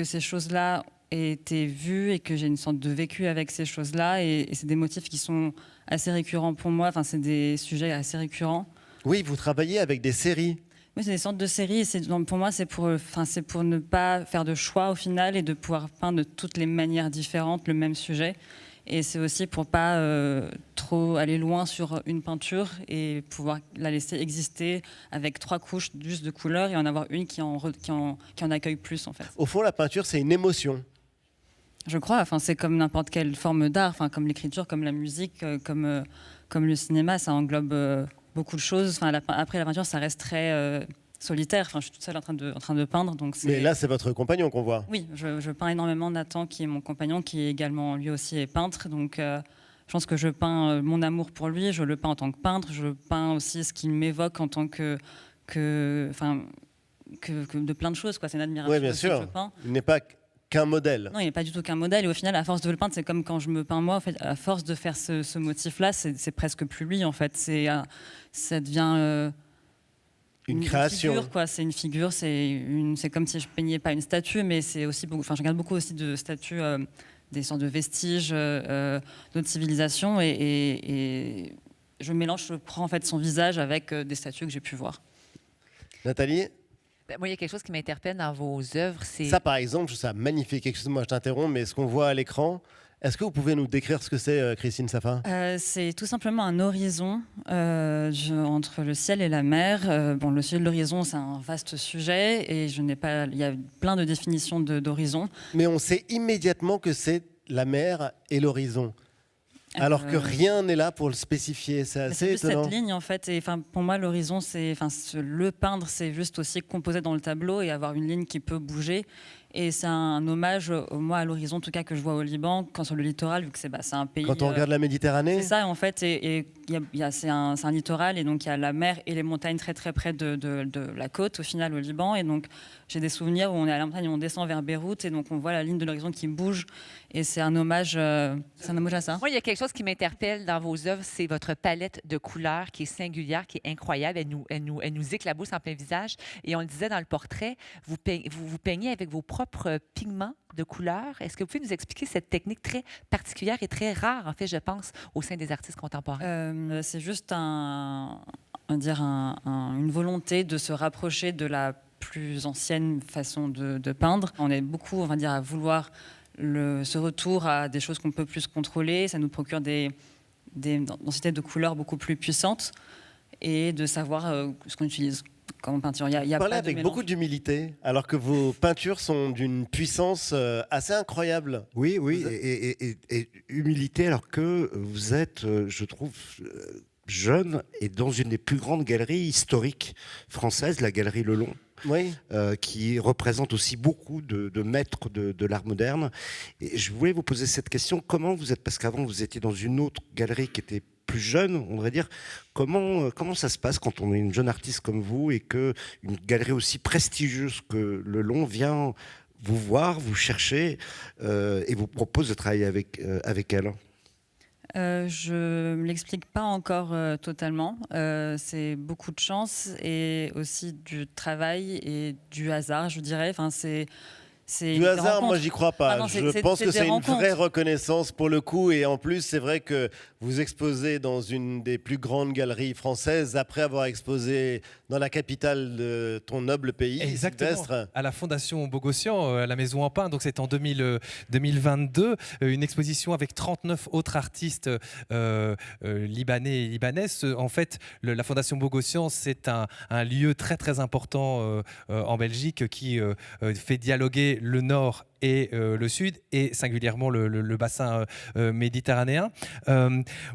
ces choses-là aient été vues et que j'ai une sorte de vécu avec ces choses-là. Et c'est des motifs qui sont assez récurrents pour moi. Enfin, c'est des sujets assez récurrents. Oui, vous travaillez avec des séries. Oui, c'est des sortes de séries. Pour moi, c'est pour ne pas faire de choix au final et de pouvoir peindre de toutes les manières différentes le même sujet. Et c'est aussi pour pas trop aller loin sur une peinture et pouvoir la laisser exister avec 3 couches juste de couleurs et en avoir une qui en accueille plus, en fait. Au fond, la peinture, c'est une émotion. Je crois. Enfin, c'est comme n'importe quelle forme d'art, enfin, comme l'écriture, comme la musique, comme le cinéma, ça englobe beaucoup de choses. Enfin, après, la peinture, ça reste très solitaire. Enfin, je suis toute seule en train de peindre. Donc mais là, c'est votre compagnon qu'on voit. Oui, je peins énormément. Nathan, qui est mon compagnon, qui est également, lui aussi, est peintre. Donc, je pense que je peins mon amour pour lui. Je le peins en tant que peintre. Je peins aussi ce qu'il m'évoque en tant que de plein de choses, quoi. C'est une admiration. Oui, bien sûr. Que je peins. Il n'est pas qu'un modèle. Non, il n'est pas du tout qu'un modèle. Et au final, à force de le peindre, c'est comme quand je me peins moi. En fait, à force de faire ce motif-là, c'est presque plus lui. En fait, ça devient une création. Figure, quoi. C'est une figure. C'est comme si je peignais pas une statue, mais c'est aussi beaucoup. Enfin, je regarde beaucoup aussi de statues, des sortes de vestiges d'autres civilisations, et je prends en fait son visage avec des statues que j'ai pu voir. Nathalie ? Moi, il y a quelque chose qui m'interpelle dans vos œuvres. Ça, par exemple, je trouve ça magnifique. Excuse-moi, je t'interromps, mais ce qu'on voit à l'écran, est-ce que vous pouvez nous décrire ce que c'est, Christine Safa ? C'est tout simplement un horizon entre le ciel et la mer. Le ciel et l'horizon, c'est un vaste sujet et il y a plein de définitions d'horizon. Mais on sait immédiatement que c'est la mer et l'horizon. Alors que rien n'est là pour le spécifier, c'est assez juste étonnant. cette ligne en fait, et pour moi l'horizon, le peindre, c'est juste aussi composer dans le tableau et avoir une ligne qui peut bouger. Et c'est un hommage, moi, à l'horizon, en tout cas, que je vois au Liban, quand sur le littoral, vu que c'est un pays. Quand on regarde la Méditerranée. C'est ça, en fait, et c'est un littoral, et donc il y a la mer et les montagnes très très près de la côte, au final, au Liban. Et donc j'ai des souvenirs où on est à la montagne, on descend vers Beyrouth, et donc on voit la ligne de l'horizon qui bouge. Et c'est un hommage à ça. Moi, il y a quelque chose qui m'interpelle dans vos œuvres, c'est votre palette de couleurs qui est singulière, qui est incroyable. Elle nous éclabousse en plein visage. Et on le disait dans le portrait, vous peignez avec vos propres pigments de couleurs. Est-ce que vous pouvez nous expliquer cette technique très particulière et très rare, en fait, je pense, au sein des artistes contemporains? C'est juste une volonté de se rapprocher de la plus ancienne façon de peindre. On est beaucoup, on va dire, à vouloir ce retour à des choses qu'on peut plus contrôler. Ça nous procure des densités de couleurs beaucoup plus puissantes et de savoir ce qu'on utilise comme peinture. Vous parlez avec beaucoup d'humilité, alors que vos peintures sont d'une puissance assez incroyable. Oui, et humilité, alors que vous êtes, je trouve, jeune et dans une des plus grandes galeries historiques françaises, la Galerie Lelon. Oui. Qui représente aussi beaucoup de maîtres de l'art moderne. Et je voulais vous poser cette question, comment vous êtes, parce qu'avant vous étiez dans une autre galerie qui était plus jeune, on devrait dire, comment ça se passe quand on est une jeune artiste comme vous et qu'une galerie aussi prestigieuse que Lelon vient vous voir, vous chercher et vous propose de travailler avec elle? Je ne me l'explique pas encore totalement. C'est beaucoup de chance et aussi du travail et du hasard, je dirais. Enfin, c'est du hasard, moi j'y crois pas. Non, je pense que c'est une vraie reconnaissance pour le coup. Et en plus, c'est vrai que vous exposez dans une des plus grandes galeries françaises après avoir exposé dans la capitale de ton noble pays. Exactement. Sylvestre. À la Fondation Bogossian, à la Maison Empin. Donc c'est en 2022, une exposition avec 39 autres artistes libanais et libanaises. En fait, la Fondation Bogossian, c'est un lieu très très important en Belgique qui fait dialoguer le Nord et le Sud, et singulièrement le bassin méditerranéen.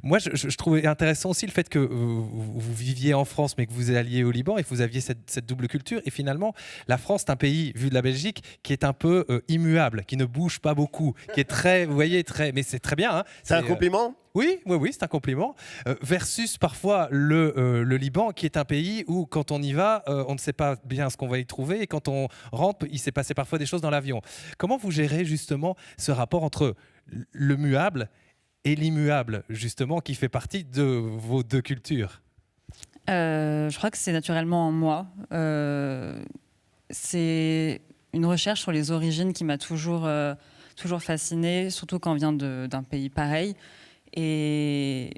Moi, je trouvais intéressant aussi le fait que vous viviez en France, mais que vous alliez au Liban et que vous aviez cette double culture. Et finalement, la France, c'est un pays, vu de la Belgique, qui est un peu immuable, qui ne bouge pas beaucoup, qui est très, vous voyez, mais c'est très bien. Hein, c'est un compliment? Oui, c'est un compliment. Versus parfois le Liban, qui est un pays où, quand on y va, on ne sait pas bien ce qu'on va y trouver. Et quand on rentre, il s'est passé parfois des choses dans l'avion. Comment vous gérez justement ce rapport entre le muable et l'immuable, justement, qui fait partie de vos deux cultures? Je crois que c'est naturellement en moi. C'est une recherche sur les origines qui m'a toujours fascinée, surtout quand on vient d'un pays pareil. Et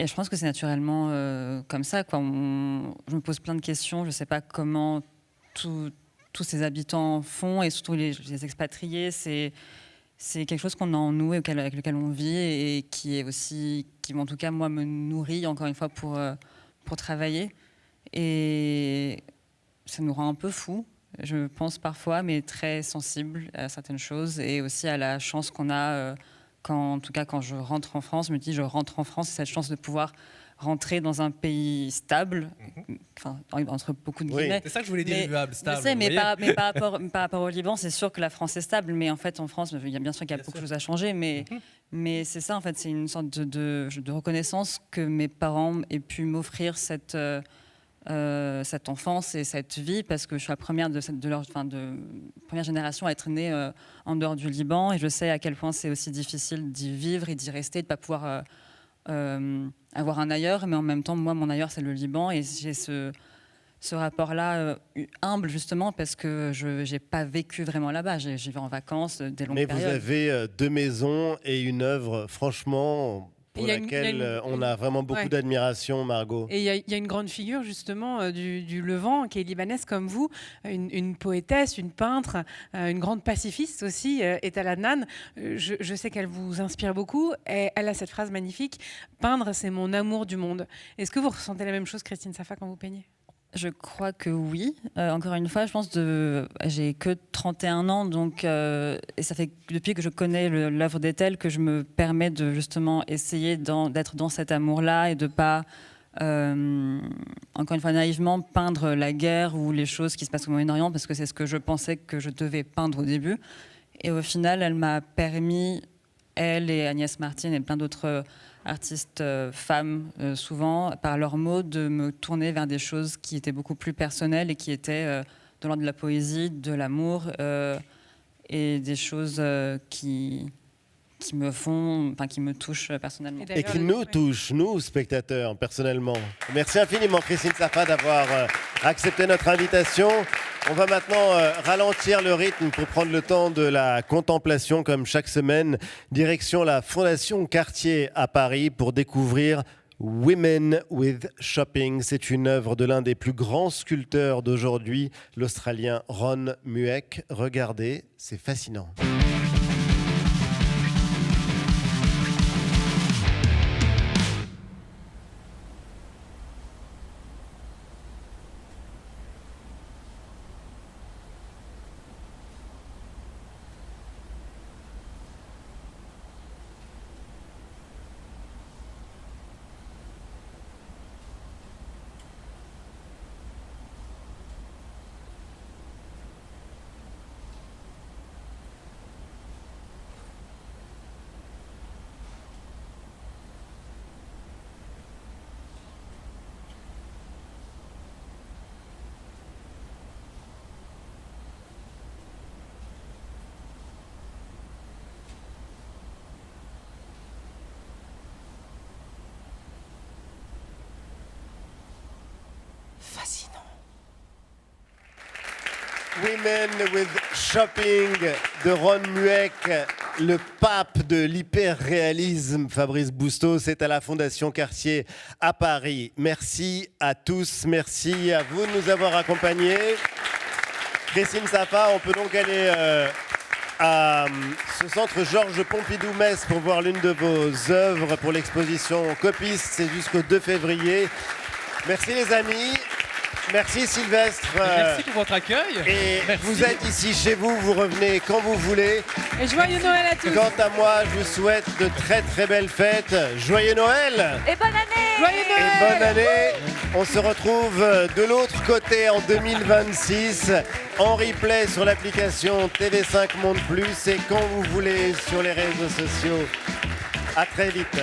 je pense que c'est naturellement comme ça, quoi. Je me pose plein de questions. Je ne sais pas comment tous ces habitants font, et surtout les expatriés. C'est quelque chose qu'on a en nous et avec lequel on vit, et qui en tout cas, moi, me nourrit, encore une fois, pour travailler. Et ça nous rend un peu fous, je pense parfois, mais très sensibles à certaines choses, et aussi à la chance qu'on a... en tout cas, quand je rentre en France, je me dis, je rentre en France, c'est cette chance de pouvoir rentrer dans un pays stable, entre beaucoup de guillemets. C'est ça que je voulais dire, immuable, stable. Je sais, mais par rapport au Liban, c'est sûr que la France est stable, mais en fait, en France, il y a bien sûr qu'il y a beaucoup de choses à changer, mais c'est ça, en fait, c'est une sorte de reconnaissance que mes parents aient pu m'offrir cette enfance et cette vie, parce que je suis la première de première génération à être née en dehors du Liban, et je sais à quel point c'est aussi difficile d'y vivre et d'y rester, de ne pas pouvoir avoir un ailleurs, mais en même temps, moi, mon ailleurs, c'est le Liban, et j'ai ce rapport-là humble, justement, parce que je n'ai pas vécu vraiment là-bas. J'y vais en vacances, des longues périodes. Mais vous avez 2 maisons et une œuvre, franchement... pour laquelle on a vraiment beaucoup d'admiration, Margot. Et il y a une grande figure, justement, du Levant, qui est libanaise comme vous, une poétesse, une peintre, une grande pacifiste aussi, Etal Adnan. Je sais qu'elle vous inspire beaucoup, et elle a cette phrase magnifique, « Peindre, c'est mon amour du monde ». Est-ce que vous ressentez la même chose, Christine Safa, quand vous peignez ? Je crois que oui. Encore une fois, je pense que j'ai que 31 ans, donc et ça fait depuis que je connais l'œuvre d'Ethel que je me permets de justement essayer d'être dans cet amour-là et de pas, encore une fois naïvement, peindre la guerre ou les choses qui se passent au Moyen-Orient, parce que c'est ce que je pensais que je devais peindre au début. Et au final, elle m'a permis, elle et Agnès Martin et plein d'autres artistes femmes, souvent, par leurs mots, de me tourner vers des choses qui étaient beaucoup plus personnelles et qui étaient de l'ordre de la poésie, de l'amour, et des choses qui me touchent personnellement. Et qui nous touchent, nous, spectateurs, personnellement. Merci infiniment, Christine Safa, d'avoir accepté notre invitation. On va maintenant ralentir le rythme pour prendre le temps de la contemplation, comme chaque semaine. Direction la Fondation Cartier à Paris pour découvrir Women with Shopping. C'est une œuvre de l'un des plus grands sculpteurs d'aujourd'hui, l'Australien Ron Mueck. Regardez, c'est fascinant. Women with Shopping de Ron Mueck, le pape de l'hyper-réalisme. Fabrice Bousteau, c'est à la Fondation Cartier à Paris. Merci à tous, merci à vous de nous avoir accompagnés. Christine Safa, on peut donc aller à ce centre Georges Pompidou-Metz pour voir l'une de vos œuvres pour l'exposition Copiste. C'est jusqu'au 2 février. Merci les amis. Merci Sylvestre. Merci pour votre accueil. Et merci. Vous êtes ici chez vous, vous revenez quand vous voulez. Et joyeux Noël à tous. Quant à moi, je vous souhaite de très très belles fêtes. Joyeux Noël. Et bonne année. Joyeux Noël. Et bonne année. On se retrouve de l'autre côté en 2026 en replay sur l'application TV5 Monde Plus et quand vous voulez sur les réseaux sociaux. À très vite.